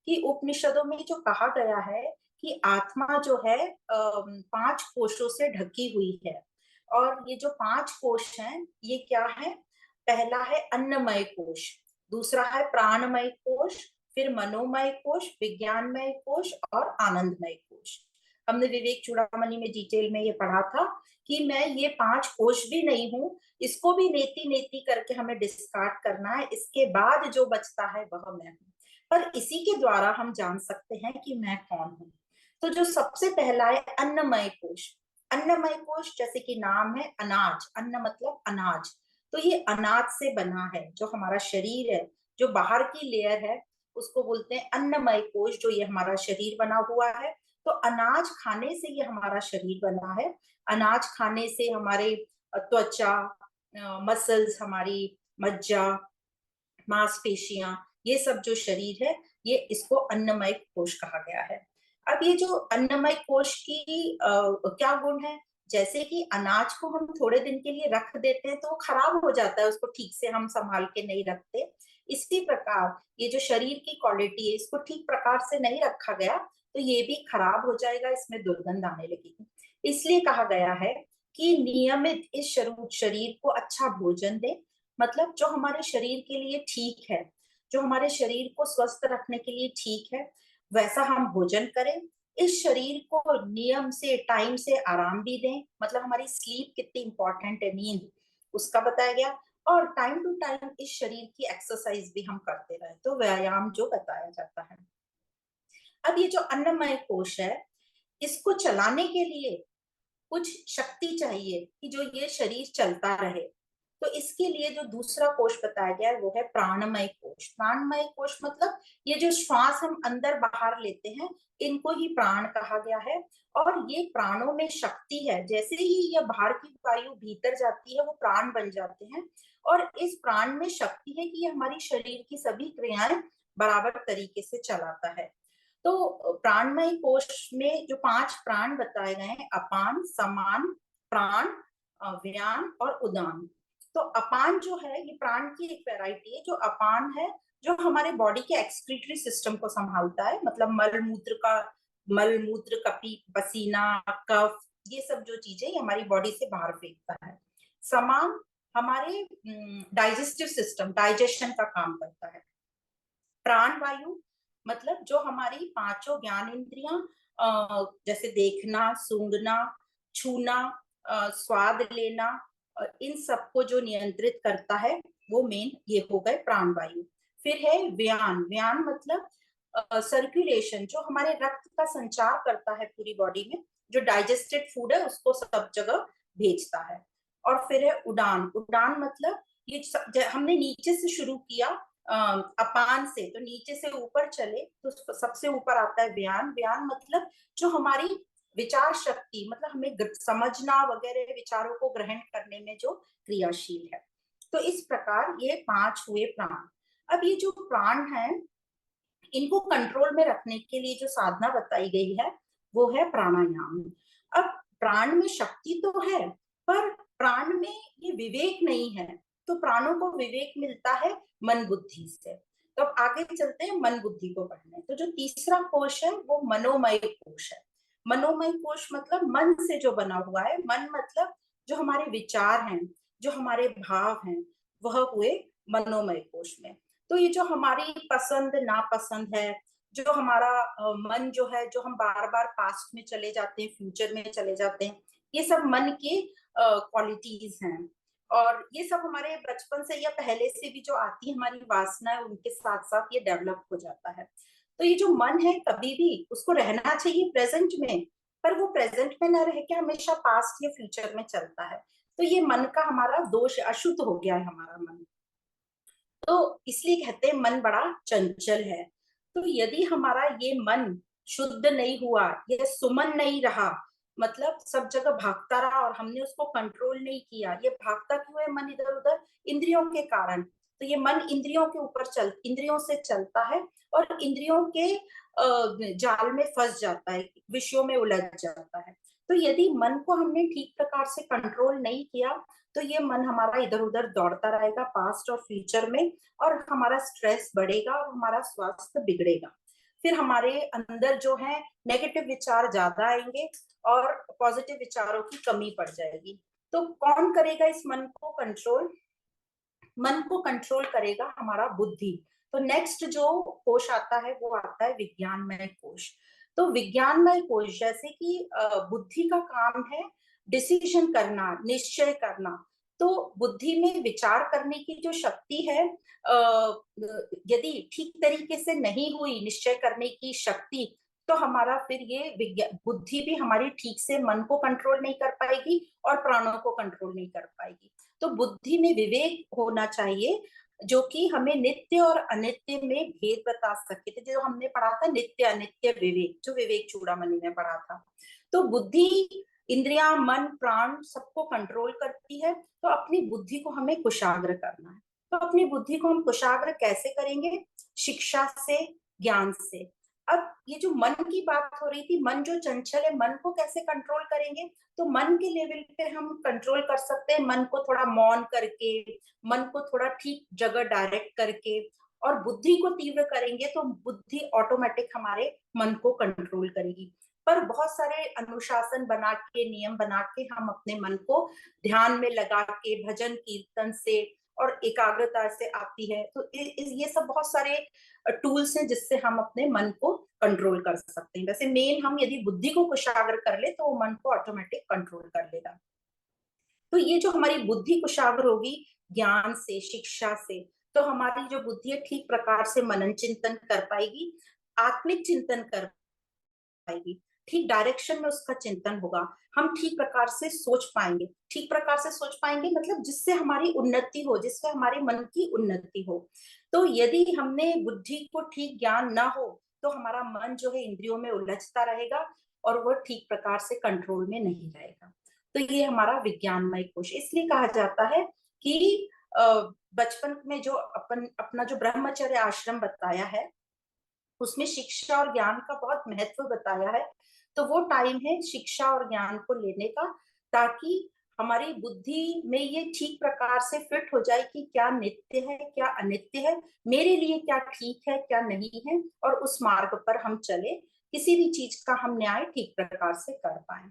कि उपनिषदों में जो कहा गया है कि आत्मा जो है 5 कोशों से ढकी हुई है। और ये जो 5 कोश हैं ये क्या है? पहला है अन्नमय कोश, दूसरा है प्राणमय कोश, फिर मनोमय कोश, विज्ञानमय कोश और आनंदमय कोश। हमने विवेक चूड़ामणि में डिटेल में ये पढ़ा था कि मैं ये 5 कोश भी नहीं हूँ, इसको भी नेति नेति करके हमें डिस्कार्ड करना है। इसके बाद जो बचता है वह मैं हूँ। पर इसी के द्वारा हम जान सकते हैं कि मैं कौन हूँ। तो जो सबसे पहला है अन्नमय कोश। अन्नमय कोश जैसे कि नाम है अनाज, अन्न मतलब अनाज, तो ये अनाज से बना है। जो हमारा शरीर है, जो बाहर की लेयर है, उसको बोलते हैं अन्नमय कोश, जो ये हमारा शरीर बना हुआ है। तो अनाज खाने से ये हमारा शरीर बना है। अनाज खाने से हमारे त्वचा, मसल्स, हमारी मज्जा, मांसपेशियां, ये सब जो शरीर है, ये इसको अन्नमय कोश कहा गया है। अब ये जो अन्नमय कोश की क्या गुण है? जैसे कि अनाज को हम थोड़े दिन के लिए रख देते हैं तो वो खराब हो जाता है, उसको ठीक से हम संभाल के नहीं रखते। इसी प्रकार ये जो शरीर की क्वालिटी है, इसको ठीक प्रकार से नहीं रखा गया तो ये भी खराब हो जाएगा, इसमें दुर्गंध आने लगेगी। इसलिए कहा गया है कि नियमित इस शरीर को अच्छा भोजन दे, मतलब जो हमारे शरीर के लिए ठीक है, जो हमारे शरीर को स्वस्थ रखने के लिए ठीक है, वैसा हम भोजन करें। इस शरीर को नियम से, टाइम से आराम भी दें, मतलब हमारी स्लीप कितनी इंपॉर्टेंट है, नींद, उसका बताया गया। और टाइम टू टाइम इस शरीर की एक्सरसाइज भी हम करते रहे, तो व्यायाम जो बताया जाता है। अब ये जो अन्नमय कोश है, इसको चलाने के लिए कुछ शक्ति चाहिए कि जो ये शरीर चलता रहे। तो इसके लिए जो दूसरा कोश बताया गया है वो है प्राणमय कोश। प्राणमय कोश मतलब ये जो श्वास हम अंदर बाहर लेते हैं, इनको ही प्राण कहा गया है। और ये प्राणों में शक्ति है, जैसे ही ये बाहर की वायु भीतर जाती है वो प्राण बन जाते हैं। और इस प्राण में शक्ति है कि ये हमारी शरीर की सभी क्रियाएं बराबर तरीके से चलाता है। तो प्राणमय कोश में जो 5 प्राण बताए गए हैं, अपान, समान, प्राण, व्यान और उदान। तो अपान जो है ये प्राण की एक वैरायटी है। जो अपान है, जो हमारे बॉडी के एक्सक्रीटरी सिस्टम को संभालता है, मतलब मल मूत्र, कपी, पसीना, कफ, ये सब जो चीजें ये हमारी बॉडी से बाहर फेंकता है। समान हमारे डाइजेस्टिव सिस्टम, डाइजेशन का काम करता है। प्राण वायु मतलब जो हमारी 5 ज्ञान इंद्रियां, जैसे देखना, सूंघना, छूना, स्वाद लेना, इन सबको जो नियंत्रित करता है, वो मेन ये हो गए प्राण वायु। फिर है व्यान। व्यान मतलब सर्कुलेशन, जो हमारे रक्त का संचार करता है पूरी बॉडी में, जो डाइजेस्टेड फूड है उसको सब जगह भेजता है। और फिर है उड़ान। उड़ान मतलब हमने नीचे से शुरू किया, अपान से, तो नीचे से ऊपर चले तो सबसे ऊपर आता है व्यान। व्यान मतलब जो हमारी विचार शक्ति, मतलब हमें समझना वगैरह, विचारों को ग्रहण करने में जो क्रियाशील है। तो इस प्रकार ये 5 हुए प्राण। अब ये जो प्राण है, इनको कंट्रोल में रखने के लिए जो साधना बताई गई है वो है प्राणायाम। अब प्राण में शक्ति तो है, पर प्राण में ये विवेक नहीं है। तो प्राणों को विवेक मिलता है मन बुद्धि से। तो अब आगे चलते हैं मन बुद्धि को पढ़ने। तो जो तीसरा कोश है वो मनोमय कोश है। मनोमय कोश मतलब मन से जो बना हुआ है। मन मतलब जो हमारे विचार हैं, जो हमारे भाव हैं, वह हुए मनोमय कोश में। तो ये जो हमारी पसंद नापसंद है, जो हमारा मन जो है, जो हम बार बार पास्ट में चले जाते हैं, फ्यूचर में चले जाते हैं, ये सब मन के क्वालिटीज हैं। और ये सब हमारे बचपन से या पहले से भी जो आती है हमारी वासना है, उनके साथ साथ ये डेवलप हो जाता है। तो ये जो मन है, कभी भी उसको रहना चाहिए प्रेजेंट में, पर वो प्रेजेंट में न रह के हमेशा पास्ट या फ्यूचर में चलता है। तो ये मन का हमारा दोष, अशुद्ध हो गया है हमारा मन। तो इसलिए कहते हैं मन बड़ा चंचल है। तो यदि हमारा ये मन शुद्ध नहीं हुआ, ये सुमन नहीं रहा, मतलब सब जगह भागता रहा और हमने उसको कंट्रोल नहीं किया, ये भागता क्यों है मन इधर उधर? इंद्रियों के कारण। तो ये मन इंद्रियों के ऊपर इंद्रियों से चलता है और इंद्रियों के जाल में फंस जाता है, विषयों में उलझ जाता है। तो यदि मन को हमने ठीक प्रकार से कंट्रोल नहीं किया, तो ये मन हमारा इधर उधर दौड़ता रहेगा पास्ट और फ्यूचर में, और हमारा स्ट्रेस बढ़ेगा और हमारा स्वास्थ्य बिगड़ेगा। फिर हमारे अंदर जो है नेगेटिव विचार ज्यादा आएंगे और पॉजिटिव विचारों की कमी पड़ जाएगी। तो कौन करेगा इस मन को कंट्रोल? मन को कंट्रोल करेगा हमारा बुद्धि। तो नेक्स्ट जो कोश आता है वो आता है विज्ञानमय कोश। तो विज्ञानमय कोश जैसे कि बुद्धि का काम है डिसीजन करना, निश्चय करना। तो बुद्धि में विचार करने की जो शक्ति है, यदि ठीक तरीके से नहीं हुई निश्चय करने की शक्ति, तो हमारा फिर ये विज्ञान बुद्धि भी हमारी ठीक से मन को कंट्रोल नहीं कर पाएगी और प्राणों को कंट्रोल नहीं कर पाएगी। तो बुद्धि में विवेक होना चाहिए, जो कि हमें नित्य और अनित्य में भेद बता सके थे, जो हमने पढ़ा था नित्य अनित्य विवेक, जो विवेक चूड़ामणि ने पढ़ा था। तो बुद्धि, इंद्रियां, मन, प्राण सबको कंट्रोल करती है। तो अपनी बुद्धि को हमें कुशाग्र करना है। तो अपनी बुद्धि को हम कुशाग्र कैसे करेंगे? शिक्षा से, ज्ञान से। अब ये जो मन की बात हो रही थी, मन जो चंचल है, मन को कैसे कंट्रोल करेंगे? तो मन के लेवल पे हम कंट्रोल कर सकते हैं, मन को थोड़ा मौन करके, मन को थोड़ा ठीक जगह डायरेक्ट करके। और बुद्धि को तीव्र करेंगे तो बुद्धि ऑटोमेटिक हमारे मन को कंट्रोल करेगी। पर बहुत सारे अनुशासन बना के, नियम बना के हम अपने मन को ध्यान में लगा के, भजन कीर्तन से और एकाग्रता से आती है। तो ये सब बहुत सारे टूल्स हैं जिससे हम अपने मन को कंट्रोल कर सकते हैं। वैसे मेन हम यदि बुद्धि को कुशाग्र कर ले तो वो मन को ऑटोमेटिक कंट्रोल कर लेगा। तो ये जो हमारी बुद्धि कुशाग्र होगी ज्ञान से, शिक्षा से, तो हमारी जो बुद्धि है ठीक प्रकार से मनन चिंतन कर पाएगी, आत्मिक चिंतन कर पाएगी, ठीक डायरेक्शन में उसका चिंतन होगा। हम ठीक प्रकार से सोच पाएंगे। ठीक प्रकार से सोच पाएंगे मतलब जिससे हमारी उन्नति हो, जिससे हमारे मन की उन्नति हो। तो यदि हमने बुद्धि को ठीक ज्ञान ना हो तो हमारा मन जो है इंद्रियों में उलझता रहेगा और वह ठीक प्रकार से कंट्रोल में नहीं रहेगा। तो ये हमारा विज्ञानमय कोश। इसलिए कहा जाता है कि बचपन में जो अपना जो ब्रह्मचर्य आश्रम बताया है उसमें शिक्षा और ज्ञान का बहुत महत्व बताया है। तो वो टाइम है शिक्षा और ज्ञान को लेने का, ताकि हमारी बुद्धि में ये ठीक प्रकार से फिट हो जाए कि क्या नित्य है, क्या अनित्य है, मेरे लिए क्या ठीक है, क्या नहीं है, और उस मार्ग पर हम चले, किसी भी चीज का हम न्याय ठीक प्रकार से कर पाए।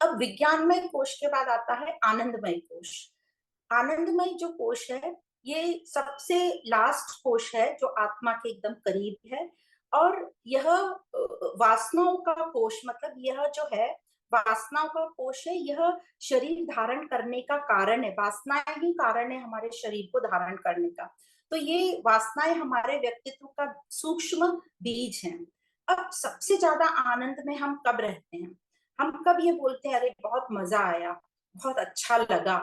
अब विज्ञानमय कोश के बाद आता है आनंदमय कोश। आनंदमय जो कोश है ये सबसे लास्ट कोश है जो आत्मा के एकदम करीब है। और यह वासनाओं का कोश, मतलब यह जो है वासनाओं का कोश है, यह शरीर धारण करने का कारण है। वासनाएं ही कारण है हमारे शरीर को धारण करने का। तो ये वासनाएं हमारे व्यक्तित्व का सूक्ष्म बीज हैं। अब सबसे ज्यादा आनंद में हम कब रहते हैं? हम कब ये बोलते हैं अरे बहुत मजा आया, बहुत अच्छा लगा?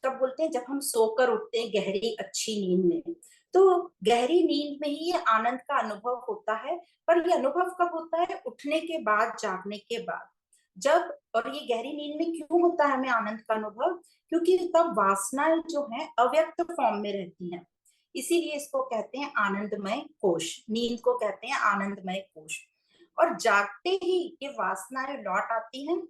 तब बोलते हैं जब हम सोकर उठते हैं गहरी अच्छी नींद में। तो गहरी नींद में ही ये आनंद का अनुभव होता है। पर ये अनुभव कब होता है? उठने के बाद, जागने के बाद। जब, और ये गहरी नींद में क्यों होता है हमें आनंद का अनुभव? क्योंकि तब वासनाएं जो है अव्यक्त फॉर्म में रहती हैं। इसीलिए इसको कहते हैं आनंदमय कोश, नींद को कहते हैं आनंदमय कोश। और जागते ही ये वासनाएं लौट आती हैं।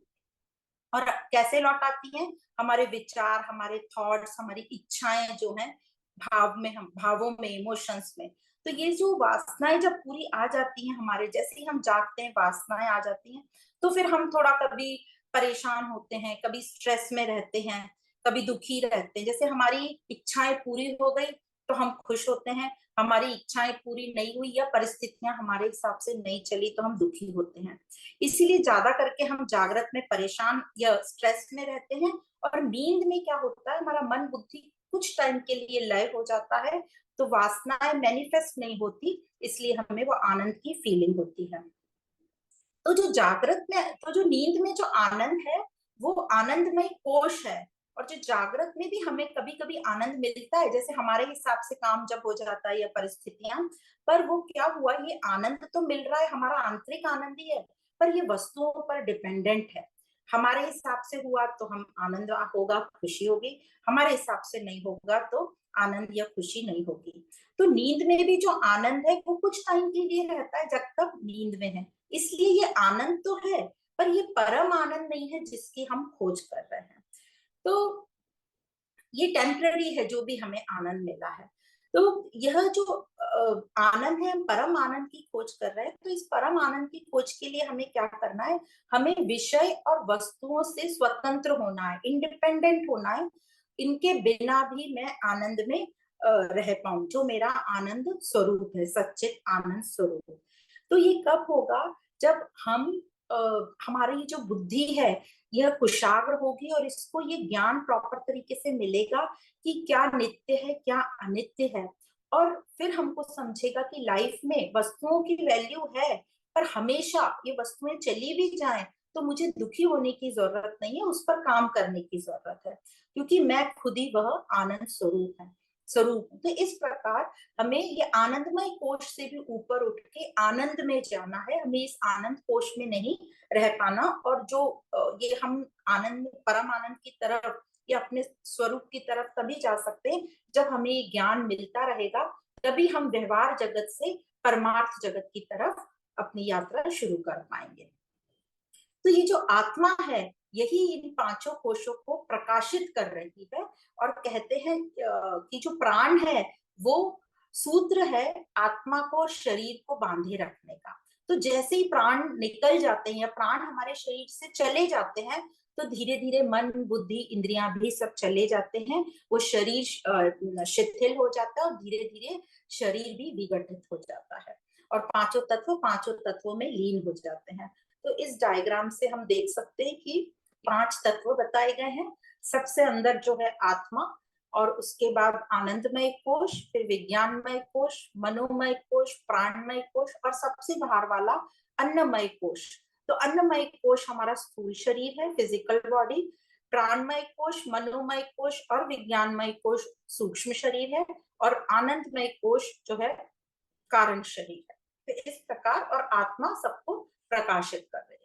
और कैसे लौट आती हैं? हमारे विचार, हमारे थॉट्स, हमारी इच्छाएं जो हैं भाव में, हम भावों में, इमोशंस में। तो ये जो वासनाएं जब पूरी आ जाती हैं हमारे, जैसे ही हम जागते हैं वासनाएं आ जाती हैं, तो फिर हम थोड़ा कभी परेशान होते हैं, कभी स्ट्रेस में रहते हैं, कभी दुखी रहते हैं। जैसे हमारी इच्छाएं पूरी हो गई तो हम खुश होते हैं, हमारी इच्छाएं पूरी नहीं हुई या परिस्थितियां हमारे हिसाब से नहीं चली तो हम दुखी होते हैं। इसीलिए ज्यादा करके हम जागृत में परेशान या स्ट्रेस में रहते हैं। और नींद में क्या होता है, हमारा मन बुद्धि कुछ टाइम के लिए लय हो जाता है, तो वासनाएं मैनिफेस्ट नहीं होती, इसलिए हमें वो आनंद की फीलिंग होती है। तो जो जागृत में, तो जो नींद में जो आनंद है वो आनंदमय कोश है। और जो जागृत में भी हमें कभी कभी आनंद मिलता है, जैसे हमारे हिसाब से काम जब हो जाता है या परिस्थितियां, पर वो क्या हुआ, ये आनंद तो मिल रहा है, हमारा आंतरिक आनंद ही है, पर ये वस्तुओं पर डिपेंडेंट है। हमारे हिसाब से हुआ तो हम आनंद होगा, खुशी होगी, हमारे हिसाब से नहीं होगा तो आनंद या खुशी नहीं होगी। तो नींद में भी जो आनंद है वो कुछ टाइम के लिए रहता है जब तक नींद में है। इसलिए ये आनंद तो है, पर ये परम आनंद नहीं है जिसकी हम खोज कर रहे हैं। तो ये टेम्पररी है जो भी हमें आनंद मिला है। तो यह जो आनंद है, हम परम आनंद की खोज कर रहे हैं। तो इस परम आनंद की खोज के लिए हमें क्या करना है? हमें विषय और वस्तुओं से स्वतंत्र होना है, इंडिपेंडेंट होना है। इनके बिना भी मैं आनंद में रह पाऊं, जो मेरा आनंद स्वरूप है, सच्चित आनंद स्वरूप। तो ये कब होगा? जब हम हमारी जो बुद्धि है यह कुशाग्र होगी और इसको ये ज्ञान प्रॉपर तरीके से मिलेगा कि क्या नित्य है, क्या अनित्य है। और फिर हमको समझेगा कि लाइफ में वस्तुओं की वैल्यू है, पर हमेशा ये वस्तुएं चली भी जाएं तो मुझे दुखी होने की जरूरत नहीं है, उस पर काम करने की जरूरत है, क्योंकि मैं खुद ही वह आनंद स्वरूप हूँ। तो इस प्रकार हमें ये आनंदमय कोश से भी ऊपर उठ के आनंद में जाना है। हमें इस आनंद कोश में नहीं रह पाना। और जो ये हम आनंद, परम आनंद की तरफ या अपने स्वरूप की तरफ तभी जा सकते हैं जब हमें ये ज्ञान मिलता रहेगा। तभी हम व्यवहार जगत से परमार्थ जगत की तरफ अपनी यात्रा शुरू कर पाएंगे। तो ये जो आत्मा है यही इन पांचों कोशों को प्रकाशित कर रही है। और कहते हैं कि जो प्राण है वो सूत्र है आत्मा को, शरीर को बांधे रखने का। तो जैसे ही प्राण निकल जाते हैं या प्राण हमारे शरीर से चले जाते हैं तो धीरे धीरे मन, बुद्धि, इंद्रियां भी सब चले जाते हैं। वो शरीर शिथिल हो जाता है और धीरे धीरे शरीर भी विघटित हो जाता है और पांचों तत्वों में लीन हो जाते हैं। तो इस डायग्राम से हम देख सकते हैं कि 5 तत्व बताए गए हैं। सबसे अंदर जो है आत्मा, और उसके बाद आनंदमय कोश, फिर विज्ञानमय कोश, मनोमय कोश, प्राणमय कोश, और सबसे बाहर वाला अन्नमय कोश। तो अन्नमय कोश हमारा स्थूल शरीर है, फिजिकल बॉडी। प्राणमय कोश, मनोमय कोश और विज्ञानमय कोश सूक्ष्म शरीर है। और आनंदमय कोश जो है कारण शरीर है। तो इस प्रकार और आत्मा सबको प्रकाशित कर रही है।